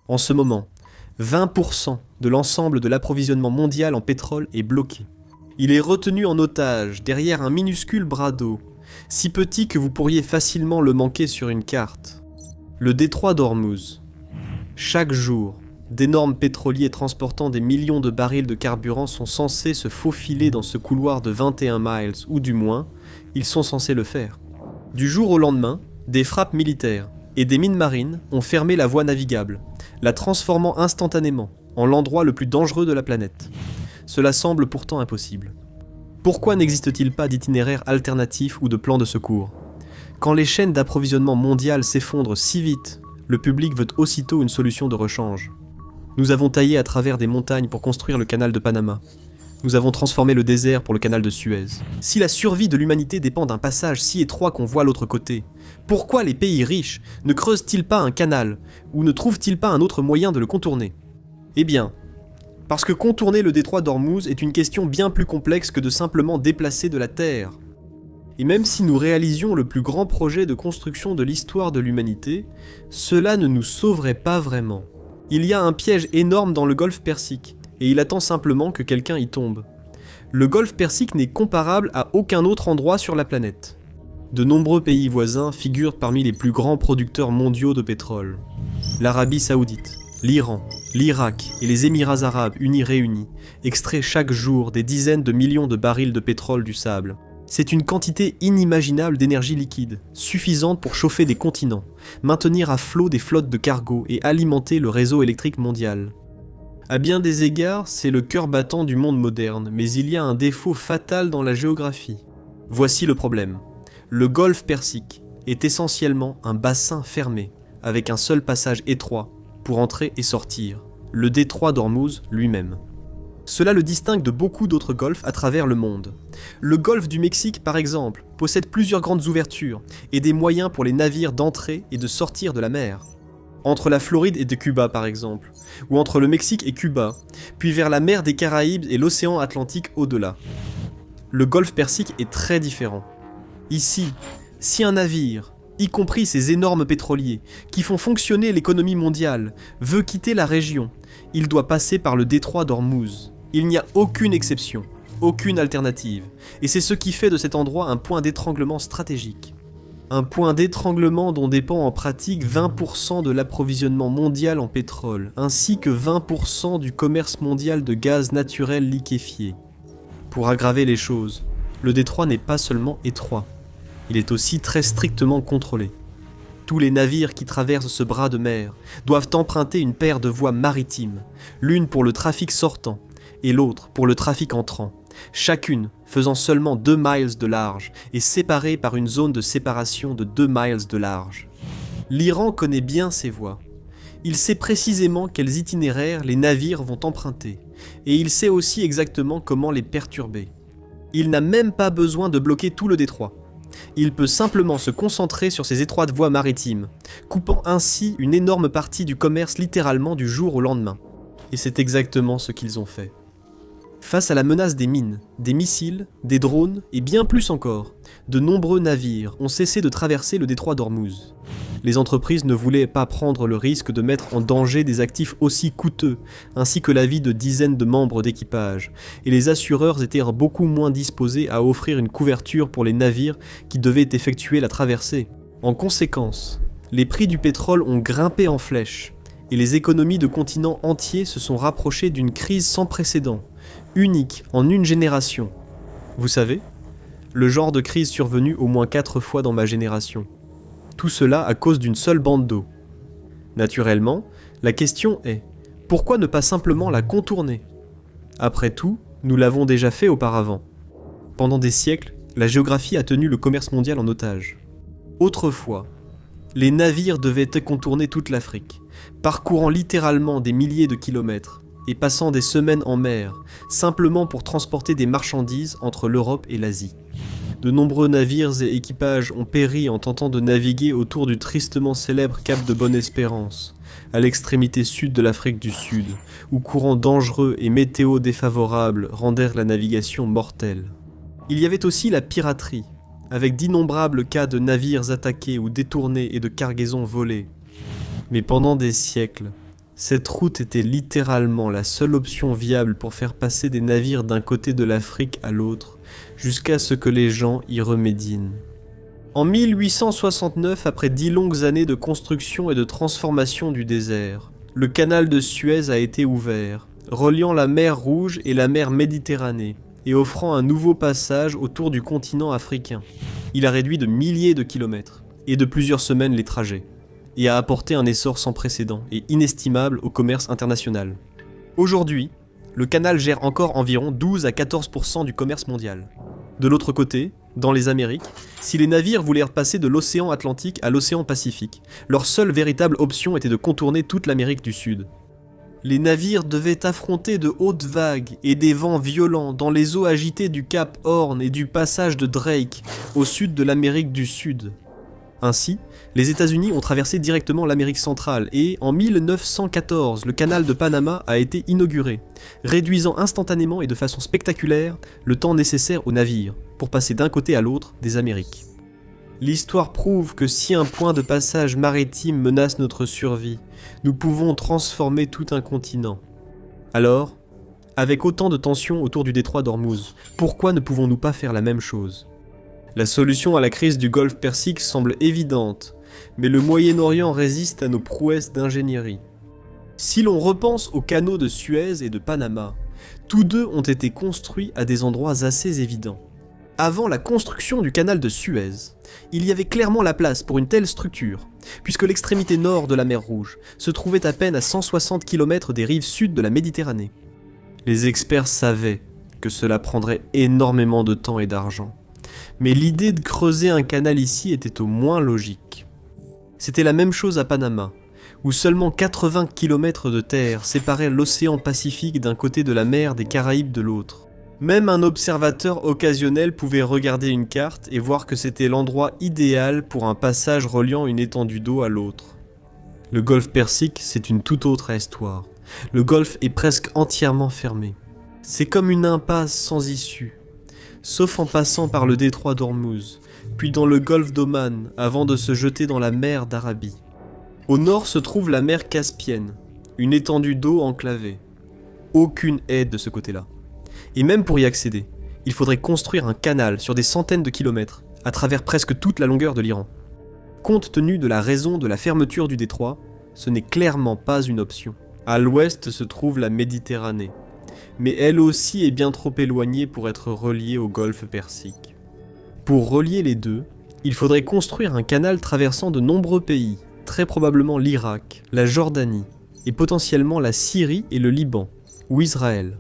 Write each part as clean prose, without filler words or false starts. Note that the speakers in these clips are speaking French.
En ce moment, 20% de l'ensemble de l'approvisionnement mondial en pétrole est bloqué. Il est retenu en otage derrière un minuscule bras d'eau, si petit que vous pourriez facilement le manquer sur une carte. Le détroit d'Ormuz. Chaque jour, d'énormes pétroliers transportant des millions de barils de carburant sont censés se faufiler dans ce couloir de 21 miles, ou du moins, ils sont censés le faire. Du jour au lendemain, des frappes militaires et des mines marines ont fermé la voie navigable, la transformant instantanément en l'endroit le plus dangereux de la planète. Cela semble pourtant impossible. Pourquoi n'existe-t-il pas d'itinéraire alternatif ou de plan de secours ? Quand les chaînes d'approvisionnement mondiales s'effondrent si vite, le public veut aussitôt une solution de rechange. Nous avons taillé à travers des montagnes pour construire le canal de Panama. Nous avons transformé le désert pour le canal de Suez. Si la survie de l'humanité dépend d'un passage si étroit qu'on voit l'autre côté, pourquoi les pays riches ne creusent-ils pas un canal ou ne trouvent-ils pas un autre moyen de le contourner ? Eh bien, parce que contourner le détroit d'Ormuz est une question bien plus complexe que de simplement déplacer de la terre. Et même si nous réalisions le plus grand projet de construction de l'histoire de l'humanité, cela ne nous sauverait pas vraiment. Il y a un piège énorme dans le golfe Persique, et il attend simplement que quelqu'un y tombe. Le golfe Persique n'est comparable à aucun autre endroit sur la planète. De nombreux pays voisins figurent parmi les plus grands producteurs mondiaux de pétrole. L'Arabie Saoudite, l'Iran, l'Irak et les Émirats Arabes unis réunis extraient chaque jour des dizaines de millions de barils de pétrole du sable. C'est une quantité inimaginable d'énergie liquide, suffisante pour chauffer des continents, maintenir à flot des flottes de cargos et alimenter le réseau électrique mondial. À bien des égards, c'est le cœur battant du monde moderne, mais il y a un défaut fatal dans la géographie. Voici le problème. Le golfe Persique est essentiellement un bassin fermé, avec un seul passage étroit pour entrer et sortir, le détroit d'Ormuz lui-même. Cela le distingue de beaucoup d'autres golfs à travers le monde. Le golfe du Mexique, par exemple, possède plusieurs grandes ouvertures et des moyens pour les navires d'entrer et de sortir de la mer. Entre la Floride et de Cuba, par exemple, ou entre le Mexique et Cuba, puis vers la mer des Caraïbes et l'océan Atlantique au-delà. Le golfe Persique est très différent. Ici, si un navire, y compris ces énormes pétroliers, qui font fonctionner l'économie mondiale, veut quitter la région, il doit passer par le détroit d'Ormuz. Il n'y a aucune exception, aucune alternative, et c'est ce qui fait de cet endroit un point d'étranglement stratégique. Un point d'étranglement dont dépend en pratique 20% de l'approvisionnement mondial en pétrole, ainsi que 20% du commerce mondial de gaz naturel liquéfié. Pour aggraver les choses, le détroit n'est pas seulement étroit, il est aussi très strictement contrôlé. Tous les navires qui traversent ce bras de mer doivent emprunter une paire de voies maritimes, l'une pour le trafic sortant et l'autre pour le trafic entrant, chacune faisant seulement 2 miles de large et séparée par une zone de séparation de 2 miles de large. L'Iran connaît bien ces voies. Il sait précisément quels itinéraires les navires vont emprunter, et il sait aussi exactement comment les perturber. Il n'a même pas besoin de bloquer tout le détroit. Il peut simplement se concentrer sur ces étroites voies maritimes, coupant ainsi une énorme partie du commerce littéralement du jour au lendemain. Et c'est exactement ce qu'ils ont fait. Face à la menace des mines, des missiles, des drones et bien plus encore, de nombreux navires ont cessé de traverser le détroit d'Ormuz. Les entreprises ne voulaient pas prendre le risque de mettre en danger des actifs aussi coûteux, ainsi que la vie de dizaines de membres d'équipage, et les assureurs étaient beaucoup moins disposés à offrir une couverture pour les navires qui devaient effectuer la traversée. En conséquence, les prix du pétrole ont grimpé en flèche, et les économies de continents entiers se sont rapprochées d'une crise sans précédent, unique en une génération. Vous savez, le genre de crise survenue au moins 4 fois dans ma génération. Tout cela à cause d'une seule bande d'eau. Naturellement, la question est, pourquoi ne pas simplement la contourner ? Après tout, nous l'avons déjà fait auparavant. Pendant des siècles, la géographie a tenu le commerce mondial en otage. Autrefois, les navires devaient contourner toute l'Afrique, parcourant littéralement des milliers de kilomètres et passant des semaines en mer, simplement pour transporter des marchandises entre l'Europe et l'Asie. De nombreux navires et équipages ont péri en tentant de naviguer autour du tristement célèbre cap de Bonne-Espérance, à l'extrémité sud de l'Afrique du Sud, où courants dangereux et météo défavorables rendèrent la navigation mortelle. Il y avait aussi la piraterie, avec d'innombrables cas de navires attaqués ou détournés et de cargaisons volées. Mais pendant des siècles, Cette route était littéralement la seule option viable pour faire passer des navires d'un côté de l'Afrique à l'autre, jusqu'à ce que les gens y remédient. En 1869, après 10 longues années de construction et de transformation du désert, le canal de Suez a été ouvert, reliant la mer Rouge et la mer Méditerranée, et offrant un nouveau passage autour du continent africain. Il a réduit de milliers de kilomètres, et de plusieurs semaines les trajets, et a apporté un essor sans précédent et inestimable au commerce international. Aujourd'hui, le canal gère encore environ 12 à 14% du commerce mondial. De l'autre côté, dans les Amériques, si les navires voulaient passer de l'océan Atlantique à l'océan Pacifique, leur seule véritable option était de contourner toute l'Amérique du Sud. Les navires devaient affronter de hautes vagues et des vents violents dans les eaux agitées du Cap Horn et du passage de Drake, au sud de l'Amérique du Sud. Ainsi, les États-Unis ont traversé directement l'Amérique centrale et, en 1914, le canal de Panama a été inauguré, réduisant instantanément et de façon spectaculaire le temps nécessaire aux navires pour passer d'un côté à l'autre des Amériques. L'histoire prouve que si un point de passage maritime menace notre survie, nous pouvons transformer tout un continent. Alors, avec autant de tensions autour du détroit d'Ormuz, pourquoi ne pouvons-nous pas faire la même chose ? La solution à la crise du golfe Persique semble évidente, mais le Moyen-Orient résiste à nos prouesses d'ingénierie. Si l'on repense aux canaux de Suez et de Panama, tous deux ont été construits à des endroits assez évidents. Avant la construction du canal de Suez, il y avait clairement la place pour une telle structure, puisque l'extrémité nord de la mer Rouge se trouvait à peine à 160 km des rives sud de la Méditerranée. Les experts savaient que cela prendrait énormément de temps et d'argent. Mais l'idée de creuser un canal ici était au moins logique. C'était la même chose à Panama, où seulement 80 km de terre séparaient l'océan Pacifique d'un côté de la mer des Caraïbes de l'autre. Même un observateur occasionnel pouvait regarder une carte et voir que c'était l'endroit idéal pour un passage reliant une étendue d'eau à l'autre. Le golfe Persique, c'est une toute autre histoire. Le golfe est presque entièrement fermé. C'est comme une impasse sans issue. Sauf en passant par le détroit d'Ormuz, puis dans le golfe d'Oman, avant de se jeter dans la mer d'Arabie. Au nord se trouve la mer Caspienne, une étendue d'eau enclavée. Aucune aide de ce côté-là. Et même pour y accéder, il faudrait construire un canal sur des centaines de kilomètres, à travers presque toute la longueur de l'Iran. Compte tenu de la raison de la fermeture du détroit, ce n'est clairement pas une option. À l'ouest se trouve la Méditerranée, mais elle aussi est bien trop éloignée pour être reliée au golfe Persique. Pour relier les deux, il faudrait construire un canal traversant de nombreux pays, très probablement l'Irak, la Jordanie, et potentiellement la Syrie et le Liban, ou Israël.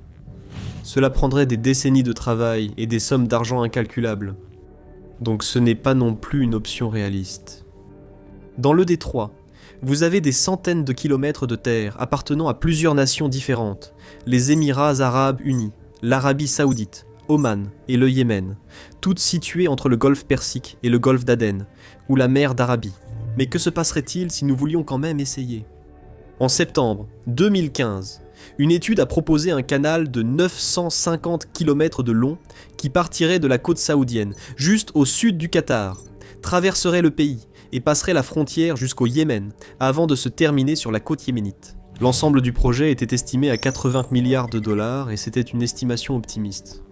Cela prendrait des décennies de travail et des sommes d'argent incalculables. Donc ce n'est pas non plus une option réaliste. Dans le détroit, vous avez des centaines de kilomètres de terre appartenant à plusieurs nations différentes, les Émirats arabes unis, l'Arabie saoudite, Oman et le Yémen, toutes situées entre le golfe Persique et le golfe d'Aden, ou la mer d'Arabie. Mais que se passerait-il si nous voulions quand même essayer ? En septembre 2015, une étude a proposé un canal de 950 km de long qui partirait de la côte saoudienne, juste au sud du Qatar, traverserait le pays et passerait la frontière jusqu'au Yémen, avant de se terminer sur la côte yéménite. L'ensemble du projet était estimé à 80 milliards de dollars et c'était une estimation optimiste.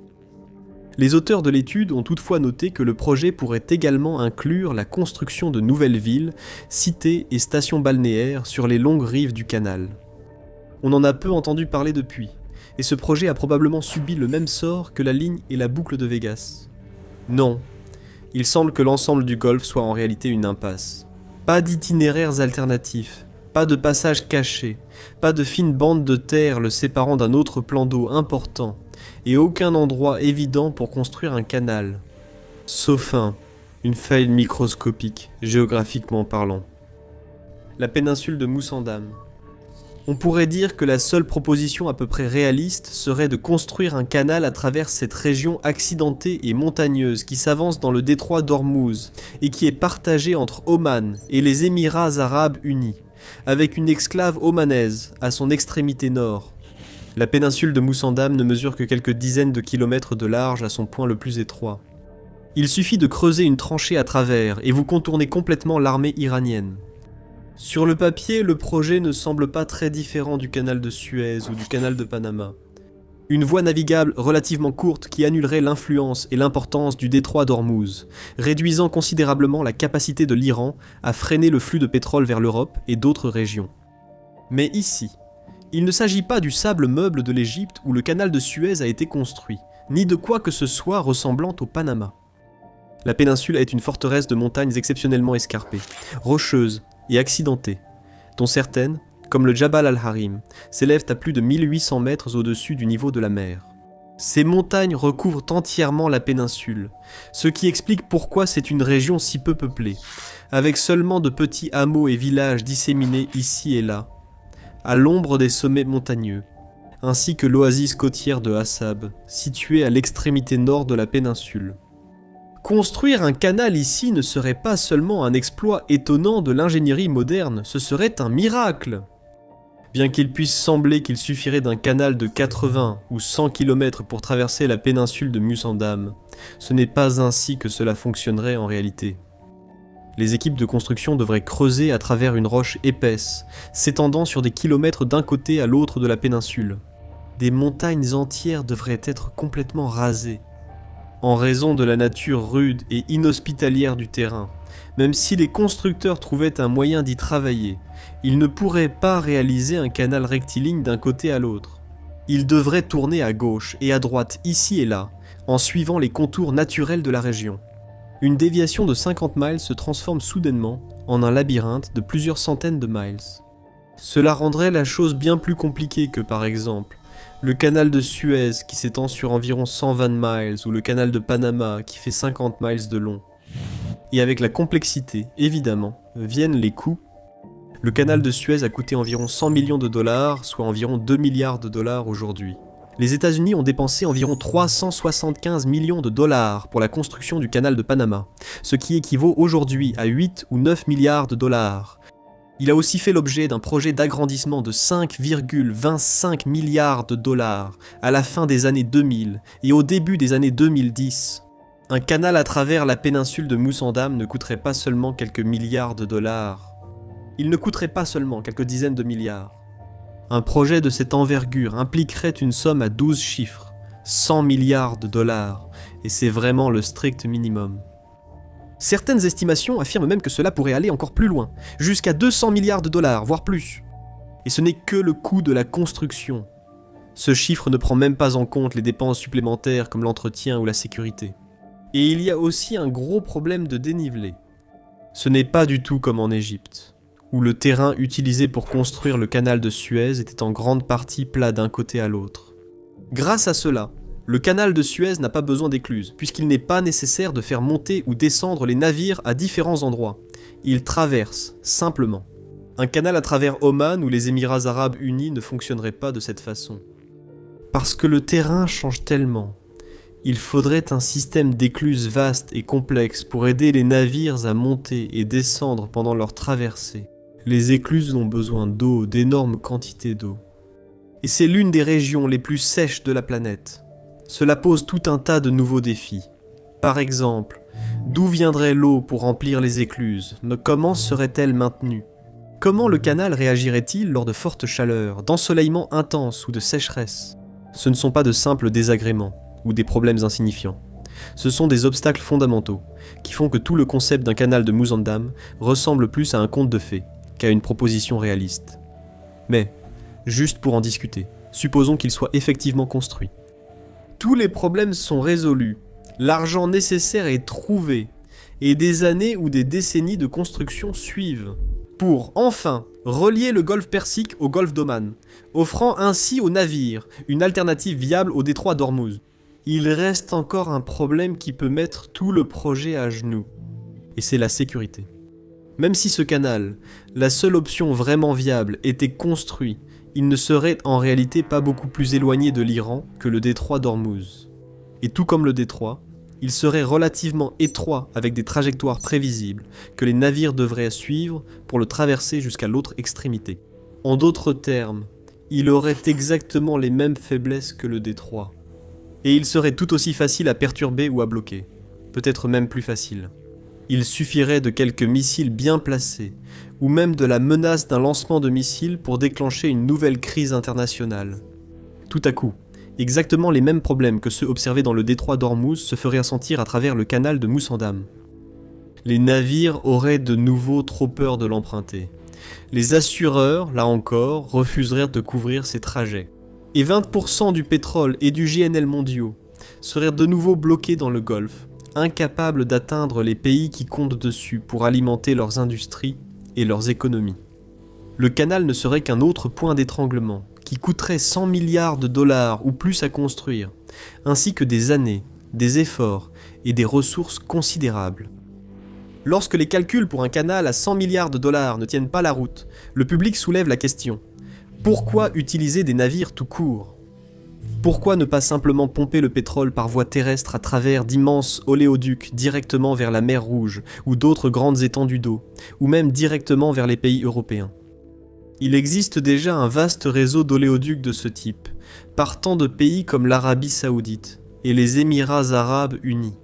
Les auteurs de l'étude ont toutefois noté que le projet pourrait également inclure la construction de nouvelles villes, cités et stations balnéaires sur les longues rives du canal. On en a peu entendu parler depuis, et ce projet a probablement subi le même sort que la ligne et la boucle de Vegas. Non, il semble que l'ensemble du golfe soit en réalité une impasse. Pas d'itinéraires alternatifs, pas de passages cachés, pas de fine bande de terre le séparant d'un autre plan d'eau important, et aucun endroit évident pour construire un canal. Sauf une faille microscopique, géographiquement parlant. La péninsule de Moussandam. On pourrait dire que la seule proposition à peu près réaliste serait de construire un canal à travers cette région accidentée et montagneuse qui s'avance dans le détroit d'Ormuz et qui est partagée entre Oman et les Émirats arabes unis, avec une exclave omanaise à son extrémité nord. La péninsule de Moussandam ne mesure que quelques dizaines de kilomètres de large à son point le plus étroit. Il suffit de creuser une tranchée à travers et vous contournez complètement l'armée iranienne. Sur le papier, le projet ne semble pas très différent du canal de Suez ou du canal de Panama. Une voie navigable relativement courte qui annulerait l'influence et l'importance du détroit d'Ormuz, réduisant considérablement la capacité de l'Iran à freiner le flux de pétrole vers l'Europe et d'autres régions. Mais ici, il ne s'agit pas du sable meuble de l'Égypte où le canal de Suez a été construit, ni de quoi que ce soit ressemblant au Panama. La péninsule est une forteresse de montagnes exceptionnellement escarpées, rocheuses et accidentées, dont certaines, comme le Jabal al-Harim, s'élèvent à plus de 1800 mètres au-dessus du niveau de la mer. Ces montagnes recouvrent entièrement la péninsule, ce qui explique pourquoi c'est une région si peu peuplée, avec seulement de petits hameaux et villages disséminés ici et là, à l'ombre des sommets montagneux, ainsi que l'oasis côtière de Assab, située à l'extrémité nord de la péninsule. Construire un canal ici ne serait pas seulement un exploit étonnant de l'ingénierie moderne, ce serait un miracle. Bien qu'il puisse sembler qu'il suffirait d'un canal de 80 ou 100 km pour traverser la péninsule de Musandam, ce n'est pas ainsi que cela fonctionnerait en réalité. Les équipes de construction devraient creuser à travers une roche épaisse, s'étendant sur des kilomètres d'un côté à l'autre de la péninsule. Des montagnes entières devraient être complètement rasées, en raison de la nature rude et inhospitalière du terrain. Même si les constructeurs trouvaient un moyen d'y travailler, ils ne pourraient pas réaliser un canal rectiligne d'un côté à l'autre. Ils devraient tourner à gauche et à droite ici et là, en suivant les contours naturels de la région. Une déviation de 50 miles se transforme soudainement en un labyrinthe de plusieurs centaines de miles. Cela rendrait la chose bien plus compliquée que, par exemple, le canal de Suez qui s'étend sur environ 120 miles ou le canal de Panama qui fait 50 miles de long. Et avec la complexité, évidemment, viennent les coûts. Le canal de Suez a coûté environ 100 millions de dollars, soit environ 2 milliards de dollars aujourd'hui. Les États-Unis ont dépensé environ 375 millions de dollars pour la construction du canal de Panama, ce qui équivaut aujourd'hui à 8 ou 9 milliards de dollars. Il a aussi fait l'objet d'un projet d'agrandissement de 5,25 milliards de dollars à la fin des années 2000 et au début des années 2010. Un canal à travers la péninsule de Musandam ne coûterait pas seulement quelques milliards de dollars. Il ne coûterait pas seulement quelques dizaines de milliards. Un projet de cette envergure impliquerait une somme à 12 chiffres, 100 milliards de dollars, et c'est vraiment le strict minimum. Certaines estimations affirment même que cela pourrait aller encore plus loin, jusqu'à 200 milliards de dollars, voire plus. Et ce n'est que le coût de la construction. Ce chiffre ne prend même pas en compte les dépenses supplémentaires comme l'entretien ou la sécurité. Et il y a aussi un gros problème de dénivelé. Ce n'est pas du tout comme en Égypte, où le terrain utilisé pour construire le canal de Suez était en grande partie plat d'un côté à l'autre. Grâce à cela, le canal de Suez n'a pas besoin d'écluses, puisqu'il n'est pas nécessaire de faire monter ou descendre les navires à différents endroits. Il traverse, simplement. Un canal à travers Oman ou les Émirats arabes unis ne fonctionnerait pas de cette façon. Parce que le terrain change tellement. Il faudrait un système d'écluses vaste et complexe pour aider les navires à monter et descendre pendant leur traversée. Les écluses ont besoin d'eau, d'énormes quantités d'eau. Et c'est l'une des régions les plus sèches de la planète. Cela pose tout un tas de nouveaux défis. Par exemple, d'où viendrait l'eau pour remplir les écluses? Comment serait-elle maintenue? Comment le canal réagirait-il lors de fortes chaleurs, d'ensoleillement intense ou de sécheresse? Ce ne sont pas de simples désagréments ou des problèmes insignifiants. Ce sont des obstacles fondamentaux qui font que tout le concept d'un canal de Musandam ressemble plus à un conte de fées qu'à une proposition réaliste. Mais, juste pour en discuter, supposons qu'il soit effectivement construit. Tous les problèmes sont résolus, l'argent nécessaire est trouvé, et des années ou des décennies de construction suivent, pour enfin relier le golfe Persique au golfe d'Oman, offrant ainsi aux navires une alternative viable au détroit d'Ormuz. Il reste encore un problème qui peut mettre tout le projet à genoux, et c'est la sécurité. Même si ce canal, la seule option vraiment viable, était construit, il ne serait en réalité pas beaucoup plus éloigné de l'Iran que le détroit d'Ormuz. Et tout comme le détroit, il serait relativement étroit avec des trajectoires prévisibles que les navires devraient suivre pour le traverser jusqu'à l'autre extrémité. En d'autres termes, il aurait exactement les mêmes faiblesses que le détroit. Et il serait tout aussi facile à perturber ou à bloquer, peut-être même plus facile. Il suffirait de quelques missiles bien placés, ou même de la menace d'un lancement de missiles pour déclencher une nouvelle crise internationale. Tout à coup, exactement les mêmes problèmes que ceux observés dans le détroit d'Ormuz se feraient ressentir à travers le canal de Moussandam. Les navires auraient de nouveau trop peur de l'emprunter. Les assureurs, là encore, refuseraient de couvrir ces trajets. Et 20% du pétrole et du GNL mondiaux seraient de nouveau bloqués dans le Golfe, incapables d'atteindre les pays qui comptent dessus pour alimenter leurs industries et leurs économies. Le canal ne serait qu'un autre point d'étranglement, qui coûterait 100 milliards de dollars ou plus à construire, ainsi que des années, des efforts et des ressources considérables. Lorsque les calculs pour un canal à 100 milliards de dollars ne tiennent pas la route, le public soulève la question: pourquoi utiliser des navires tout court ? Pourquoi ne pas simplement pomper le pétrole par voie terrestre à travers d'immenses oléoducs directement vers la mer Rouge ou d'autres grandes étendues d'eau, ou même directement vers les pays européens ? Il existe déjà un vaste réseau d'oléoducs de ce type, partant de pays comme l'Arabie Saoudite et les Émirats Arabes Unis.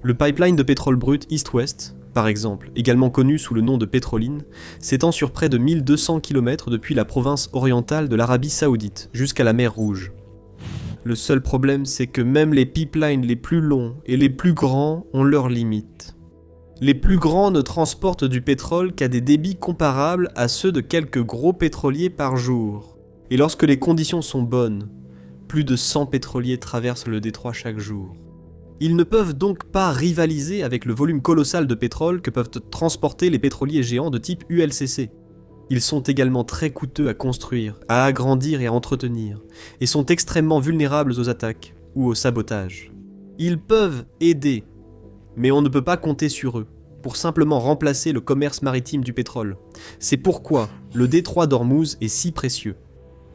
Le pipeline de pétrole brut East-West, par exemple, également connu sous le nom de Pétroline, s'étend sur près de 1200 km depuis la province orientale de l'Arabie Saoudite jusqu'à la mer Rouge. Le seul problème, c'est que même les pipelines les plus longs et les plus grands ont leurs limites. Les plus grands ne transportent du pétrole qu'à des débits comparables à ceux de quelques gros pétroliers par jour. Et lorsque les conditions sont bonnes, plus de 100 pétroliers traversent le détroit chaque jour. Ils ne peuvent donc pas rivaliser avec le volume colossal de pétrole que peuvent transporter les pétroliers géants de type ULCC. Ils sont également très coûteux à construire, à agrandir et à entretenir, et sont extrêmement vulnérables aux attaques ou au sabotage. Ils peuvent aider, mais on ne peut pas compter sur eux pour simplement remplacer le commerce maritime du pétrole. C'est pourquoi le détroit d'Ormuz est si précieux.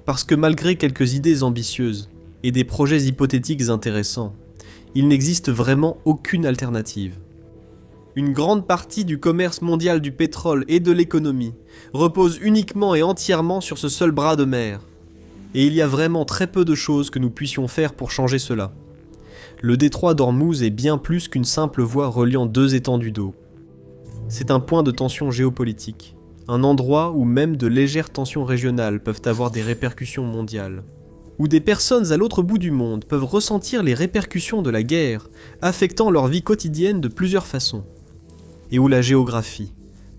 Parce que malgré quelques idées ambitieuses et des projets hypothétiques intéressants, il n'existe vraiment aucune alternative. Une grande partie du commerce mondial du pétrole et de l'économie repose uniquement et entièrement sur ce seul bras de mer. Et il y a vraiment très peu de choses que nous puissions faire pour changer cela. Le détroit d'Ormuz est bien plus qu'une simple voie reliant deux étendues d'eau. C'est un point de tension géopolitique, un endroit où même de légères tensions régionales peuvent avoir des répercussions mondiales. Où des personnes à l'autre bout du monde peuvent ressentir les répercussions de la guerre, affectant leur vie quotidienne de plusieurs façons. Et où la géographie,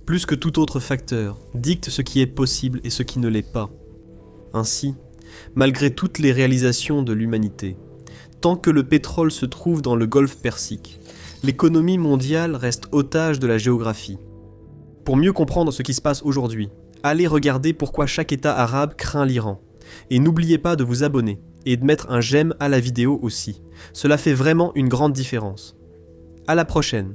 plus que tout autre facteur, dicte ce qui est possible et ce qui ne l'est pas. Ainsi, malgré toutes les réalisations de l'humanité, tant que le pétrole se trouve dans le golfe Persique, l'économie mondiale reste otage de la géographie. Pour mieux comprendre ce qui se passe aujourd'hui, allez regarder pourquoi chaque État arabe craint l'Iran. Et n'oubliez pas de vous abonner et de mettre un j'aime à la vidéo aussi. Cela fait vraiment une grande différence. À la prochaine.